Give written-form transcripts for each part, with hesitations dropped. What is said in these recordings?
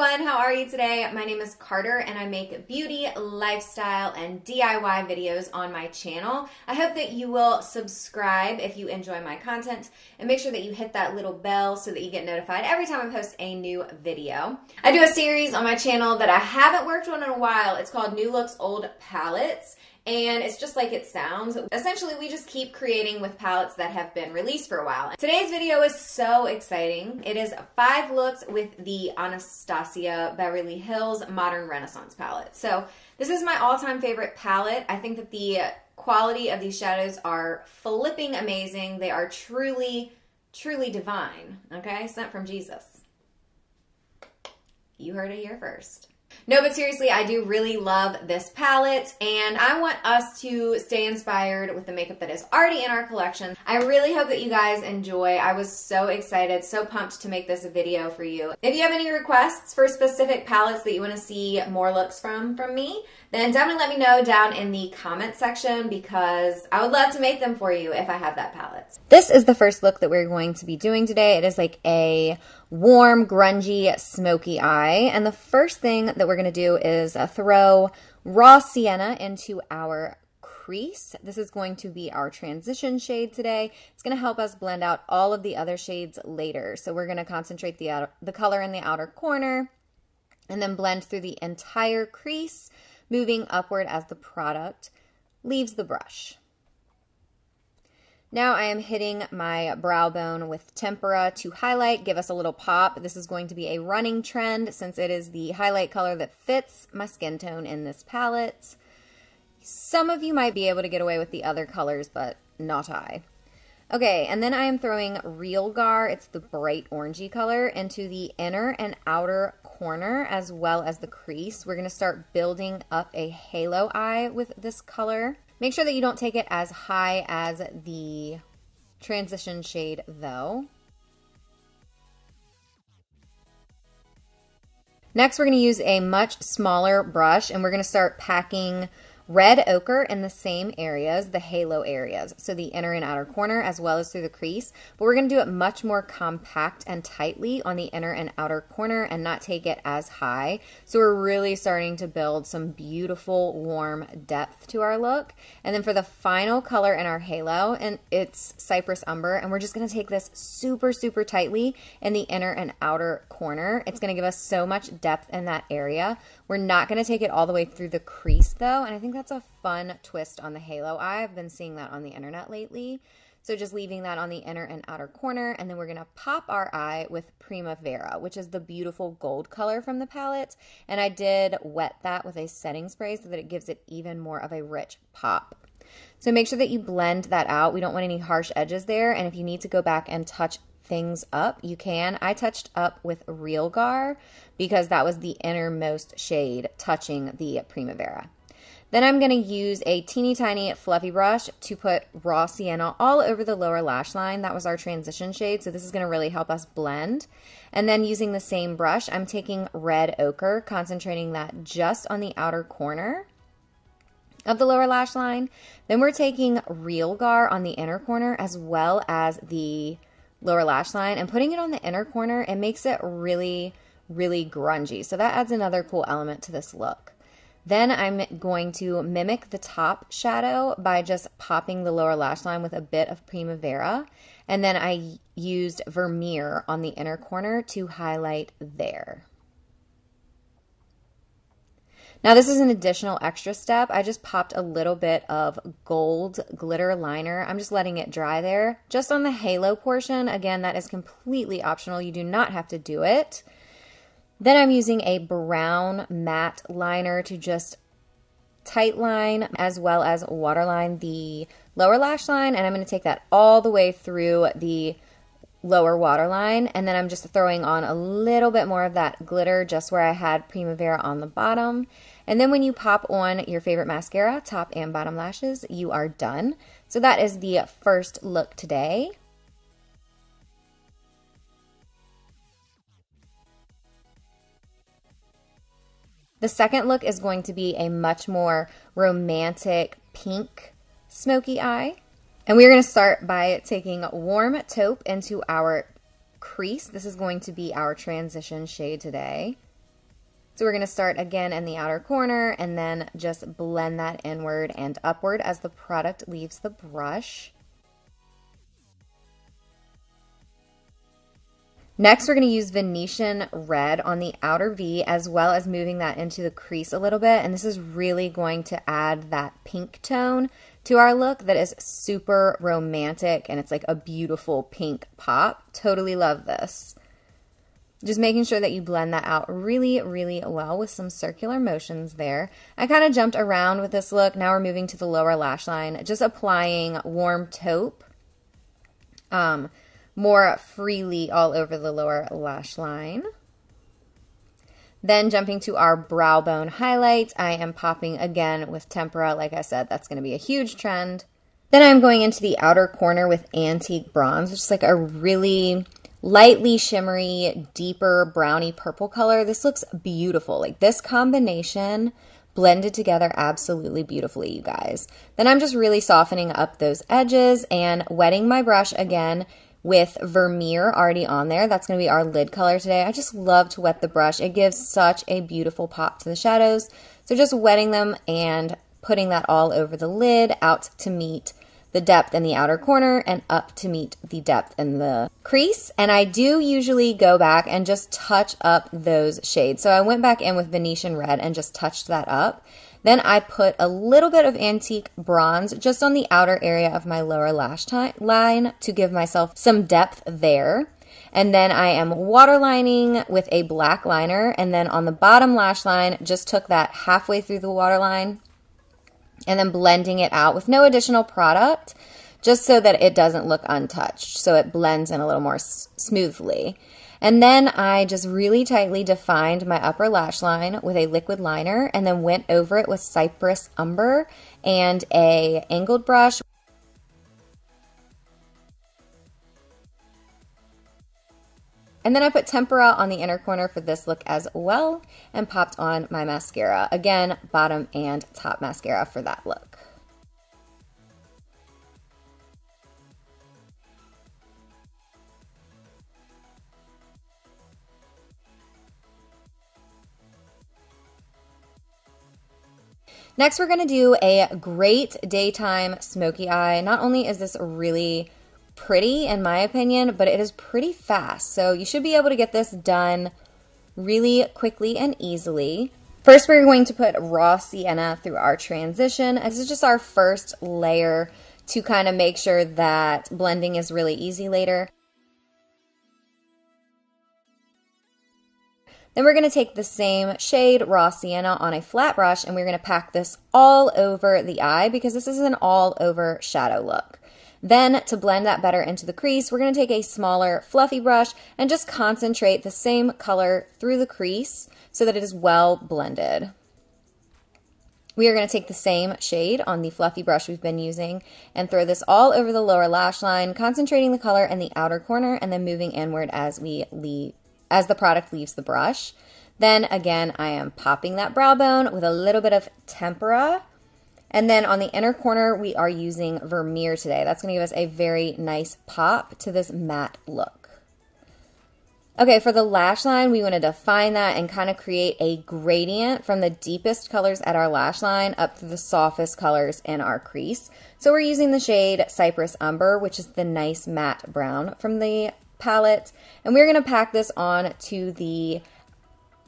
everyone, how are you today? My name is Carter and I make beauty, lifestyle, and DIY videos on my channel. I hope that you will subscribe if you enjoy my content and make sure that you hit that little bell so that you get notified every time I post a new video. I do a series on my channel that I haven't worked on in a while. It's called New Looks Old Palettes. And it's just like it sounds. Essentially, we just keep creating with palettes that have been released for a while. Today's video is so exciting. It is 5 looks with the Anastasia Beverly Hills Modern Renaissance palette. So this is my all-time favorite palette. I think that the quality of these shadows are flipping amazing. They are truly, truly divine, okay? Sent from Jesus. You heard it here first. No, but seriously, I do really love this palette, and I want us to stay inspired with the makeup that is already in our collection. I really hope that you guys enjoy. I was so excited, so pumped to make this video for you. If you have any requests for specific palettes that you want to see more looks from me, then definitely let me know down in the comment section because I would love to make them for you if I have that palette. This is the first look that we're going to be doing today. It is like a warm, grungy, smoky eye. And the first thing that we're going to do is throw raw sienna into our crease. This is going to be our transition shade today. It's going to help us blend out all of the other shades later. So we're going to concentrate the color in the outer corner and then blend through the entire crease, moving upward as the product leaves the brush. Now I am hitting my brow bone with Tempera to highlight, give us a little pop. This is going to be a running trend since it is the highlight color that fits my skin tone in this palette. Some of you might be able to get away with the other colors, but not I. Okay, and then I am throwing Realgar, it's the bright orangey color, into the inner and outer corner as well as the crease. We're going to start building up a halo eye with this color. Make sure that you don't take it as high as the transition shade though. Next, we're going to use a much smaller brush and we're going to start packing red ochre in the same areas, the halo areas, so the inner and outer corner as well as through the crease, but we're going to do it much more compact and tightly on the inner and outer corner and not take it as high. So we're really starting to build some beautiful warm depth to our look. And then for the final color in our halo, and it's Cyprus Umber, and we're just going to take this super, super tightly in the inner and outer corner. It's going to give us so much depth in that area. We're not going to take it all the way through the crease though, and I think that's a fun twist on the halo eye. I've been seeing that on the internet lately. So just leaving that on the inner and outer corner, and then we're going to pop our eye with Primavera, which is the beautiful gold color from the palette. And I did wet that with a setting spray so that it gives it even more of a rich pop. So make sure that you blend that out. We don't want any harsh edges there, and if you need to go back and touch things up, you can. I touched up with Realgar because that was the innermost shade touching the Primavera. Then I'm going to use a teeny tiny fluffy brush to put raw sienna all over the lower lash line. That was our transition shade, so this is going to really help us blend. And then using the same brush, I'm taking red ochre, concentrating that just on the outer corner of the lower lash line. Then we're taking Realgar on the inner corner as well as the lower lash line and putting it on the inner corner. It makes it really, really grungy. So that adds another cool element to this look. Then I'm going to mimic the top shadow by just popping the lower lash line with a bit of Primavera. And then I used Vermeer on the inner corner to highlight there. Now this is an additional extra step. I just popped a little bit of gold glitter liner. I'm just letting it dry there. Just on the halo portion, again, that is completely optional. You do not have to do it. Then I'm using a brown matte liner to just tight line as well as waterline the lower lash line, and I'm going to take that all the way through the lower waterline, and then I'm just throwing on a little bit more of that glitter just where I had Primavera on the bottom. And then when you pop on your favorite mascara, top and bottom lashes, you are done. So that is the first look today. The second look is going to be a much more romantic pink smoky eye. And we're going to start by taking warm taupe into our crease. This is going to be our transition shade today. So we're going to start again in the outer corner and then just blend that inward and upward as the product leaves the brush. Next, we're going to use Venetian Red on the outer V, as well as moving that into the crease a little bit. And this is really going to add that pink tone to our look that is super romantic, and it's like a beautiful pink pop. Totally love this. Just making sure that you blend that out really, really well with some circular motions there. I kind of jumped around with this look. Now we're moving to the lower lash line, just applying warm taupe more freely all over the lower lash line. Then jumping to our brow bone highlight, I am popping again with Tempera. Like I said, that's going to be a huge trend. Then I'm going into the outer corner with Antique Bronze, which is like a really lightly shimmery, deeper brownie purple color. This looks beautiful. Like this combination blended together absolutely beautifully, you guys. Then I'm just really softening up those edges and wetting my brush again with Vermeer already on there. That's going to be our lid color today. I just love to wet the brush. It gives such a beautiful pop to the shadows. So just wetting them and putting that all over the lid, out to meet the depth in the outer corner and up to meet the depth in the crease. And I do usually go back and just touch up those shades. So I went back in with Venetian Red and just touched that up. Then I put a little bit of Antique Bronze just on the outer area of my lower lash line to give myself some depth there. And then I am waterlining with a black liner, and then on the bottom lash line, just took that halfway through the waterline and then blending it out with no additional product, just so that it doesn't look untouched, so it blends in a little more smoothly. And then I just really tightly defined my upper lash line with a liquid liner and then went over it with Cyprus Umber and a angled brush. And then I put Tempera on the inner corner for this look as well and popped on my mascara. Again, bottom and top mascara for that look. Next, we're going to do a great daytime smoky eye. Not only is this really pretty, in my opinion, but it is pretty fast. So you should be able to get this done really quickly and easily. First, we're going to put raw sienna through our transition. This is just our first layer to kind of make sure that blending is really easy later. Then we're going to take the same shade, raw sienna, on a flat brush, and we're going to pack this all over the eye because this is an all-over shadow look. Then, to blend that better into the crease, we're going to take a smaller, fluffy brush and just concentrate the same color through the crease so that it is well blended. We are going to take the same shade on the fluffy brush we've been using and throw this all over the lower lash line, concentrating the color in the outer corner and then moving inward as the product leaves the brush. Then again, I am popping that brow bone with a little bit of Tempera. And then on the inner corner, we are using Vermeer today. That's going to give us a very nice pop to this matte look. Okay, for the lash line, we want to define that and kind of create a gradient from the deepest colors at our lash line up to the softest colors in our crease. So we're using the shade Cyprus Umber, which is the nice matte brown from the palette. And we're going to pack this on to the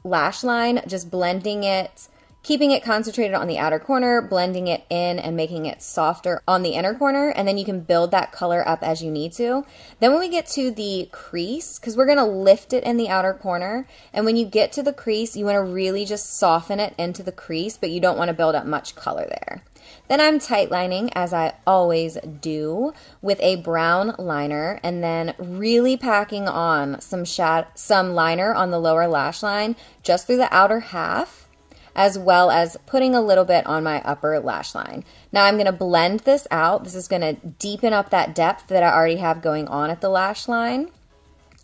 lash line, just blending it, keeping it concentrated on the outer corner, blending it in and making it softer on the inner corner, and then you can build that color up as you need to. Then when we get to the crease, because we're going to lift it in the outer corner, and when you get to the crease, you want to really just soften it into the crease, but you don't want to build up much color there. Then I'm tight lining, as I always do, with a brown liner, and then really packing on some liner on the lower lash line, just through the outer half, as well as putting a little bit on my upper lash line. Now I'm going to blend this out. This is going to deepen up that depth that I already have going on at the lash line,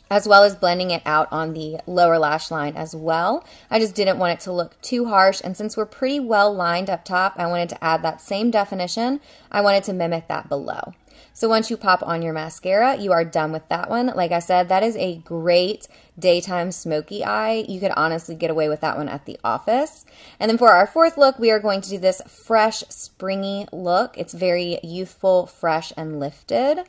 as well as blending it out on the lower lash line as well. I just didn't want it to look too harsh, and since we're pretty well lined up top, I wanted to add that same definition. I wanted to mimic that below. So once you pop on your mascara, you are done with that one. Like I said, that is a great daytime smoky eye. You could honestly get away with that one at the office. And then for our fourth look, we are going to do this fresh, springy look. It's very youthful, fresh, and lifted.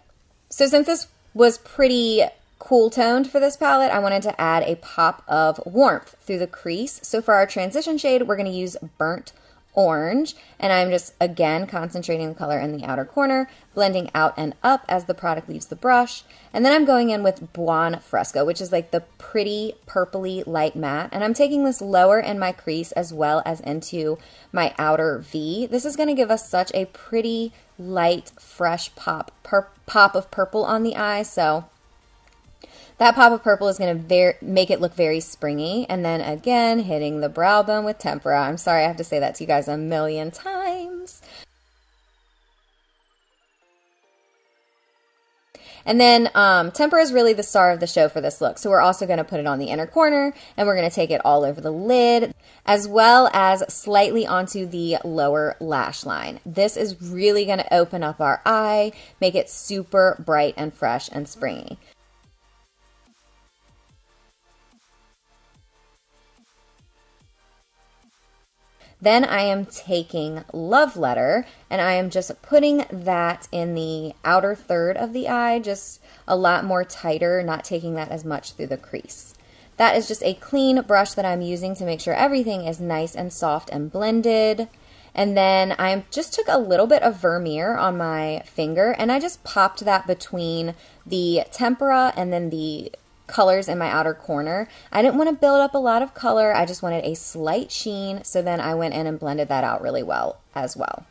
So since this was pretty cool toned for this palette, I wanted to add a pop of warmth through the crease. So for our transition shade, we're going to use Burnt Orange, and I'm just again concentrating the color in the outer corner, blending out and up as the product leaves the brush. And then I'm going in with Buon Fresco, which is like the pretty purpley light matte, and I'm taking this lower in my crease as well as into my outer V. This is going to give us such a pretty light, fresh pop of purple on the eye. So that pop of purple is going to make it look very springy. And then again, hitting the brow bone with Tempera. I'm sorry I have to say that to you guys a million times. And then Tempera is really the star of the show for this look. So we're also going to put it on the inner corner, and we're going to take it all over the lid, as well as slightly onto the lower lash line. This is really going to open up our eye, make it super bright and fresh and springy. Then I am taking Love Letter, and I am just putting that in the outer third of the eye, just a lot more tighter, not taking that as much through the crease. That is just a clean brush that I'm using to make sure everything is nice and soft and blended. And then I just took a little bit of Vermeer on my finger, and I just popped that between the Tempera and then the colors in my outer corner. I didn't want to build up a lot of color. I just wanted a slight sheen. So then I went in and blended that out really well as well.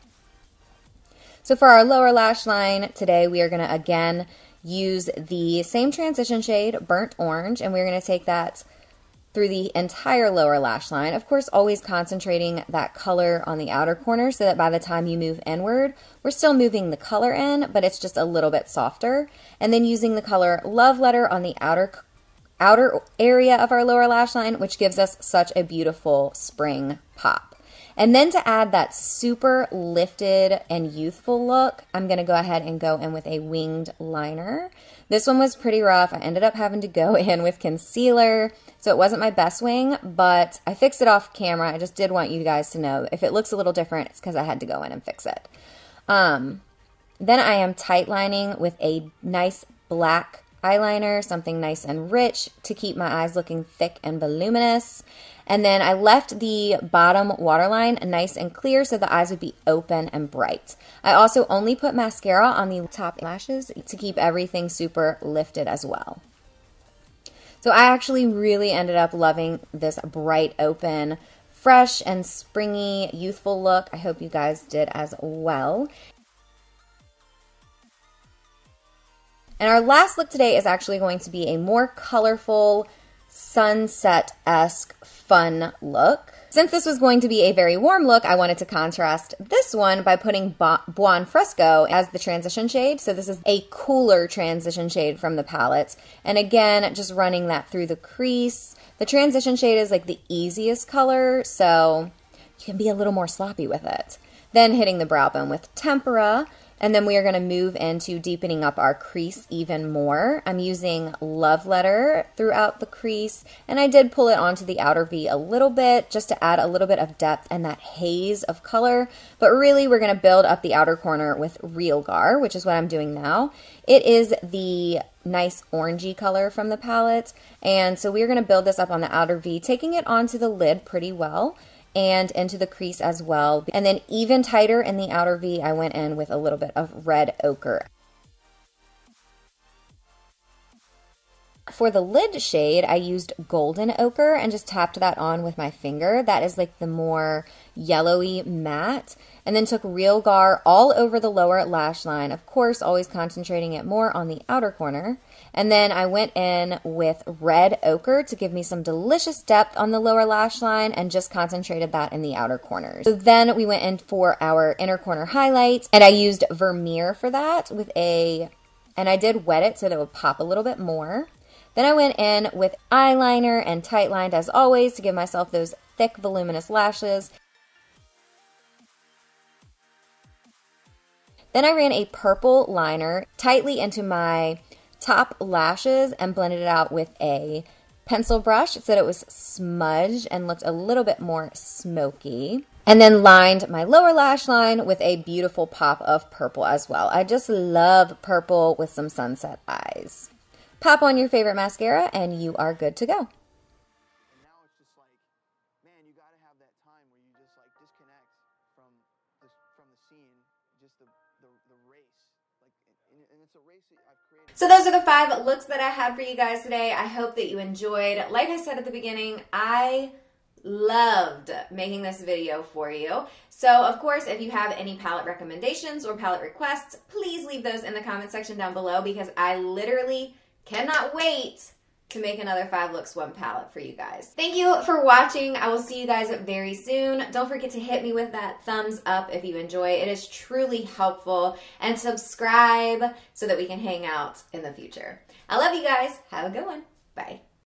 So for our lower lash line today, we are going to again use the same transition shade, Burnt Orange, and we're going to take that through the entire lower lash line. Of course, always concentrating that color on the outer corner so that by the time you move inward, we're still moving the color in, but it's just a little bit softer. And then using the color Love Letter on the outer area of our lower lash line, which gives us such a beautiful spring pop. And then to add that super lifted and youthful look, I'm going to go ahead and go in with a winged liner. This one was pretty rough. I ended up having to go in with concealer, so it wasn't my best wing, but I fixed it off camera. I just did want you guys to know if it looks a little different, it's because I had to go in and fix it. Then I am tight lining with a nice black eyeliner, something nice and rich to keep my eyes looking thick and voluminous. And then I left the bottom waterline nice and clear so the eyes would be open and bright. I also only put mascara on the top lashes to keep everything super lifted as well. So I actually really ended up loving this bright, open, fresh and springy, youthful look. I hope you guys did as well. And our last look today is actually going to be a more colorful, sunset-esque, fun look. Since this was going to be a very warm look, I wanted to contrast this one by putting Buon Fresco as the transition shade. So this is a cooler transition shade from the palette. And again, just running that through the crease. The transition shade is like the easiest color, so you can be a little more sloppy with it. Then hitting the brow bone with Tempera. And then we are going to move into deepening up our crease even more. I'm using Love Letter throughout the crease, and I did pull it onto the outer V a little bit just to add a little bit of depth and that haze of color. But really, we're going to build up the outer corner with Realgar, which is what I'm doing now. It is the nice orangey color from the palette, and so we're going to build this up on the outer V, taking it onto the lid pretty well and into the crease as well. And then even tighter in the outer V, I went in with a little bit of red ochre. For the lid shade, I used golden ochre and just tapped that on with my finger. That is like the more yellowy matte. And then took Realgar all over the lower lash line. Of course, always concentrating it more on the outer corner. And then I went in with red ochre to give me some delicious depth on the lower lash line and just concentrated that in the outer corners. So then we went in for our inner corner highlight, and I used Vermeer for that and I did wet it so that it would pop a little bit more. Then I went in with eyeliner and tight lined as always to give myself those thick, voluminous lashes. Then I ran a purple liner tightly into my top lashes and blended it out with a pencil brush so that it was smudged and looked a little bit more smoky. And then lined my lower lash line with a beautiful pop of purple as well. I just love purple with some sunset eyes. Pop on your favorite mascara and you are good to go. And now it's just like, man, you got to have that time where you just like disconnect from the scene, just the race. Like, and it's a race that I've created. So those are the 5 looks that I had for you guys today. I hope that you enjoyed. Like I said at the beginning, I loved making this video for you. So of course, if you have any palette recommendations or palette requests, please leave those in the comment section down below because I literally cannot wait to make another 5 looks 1 palette for you guys. Thank you for watching. I will see you guys very soon. Don't forget to hit me with that thumbs up if you enjoy. It is truly helpful. And subscribe so that we can hang out in the future. I love you guys. Have a good one. Bye.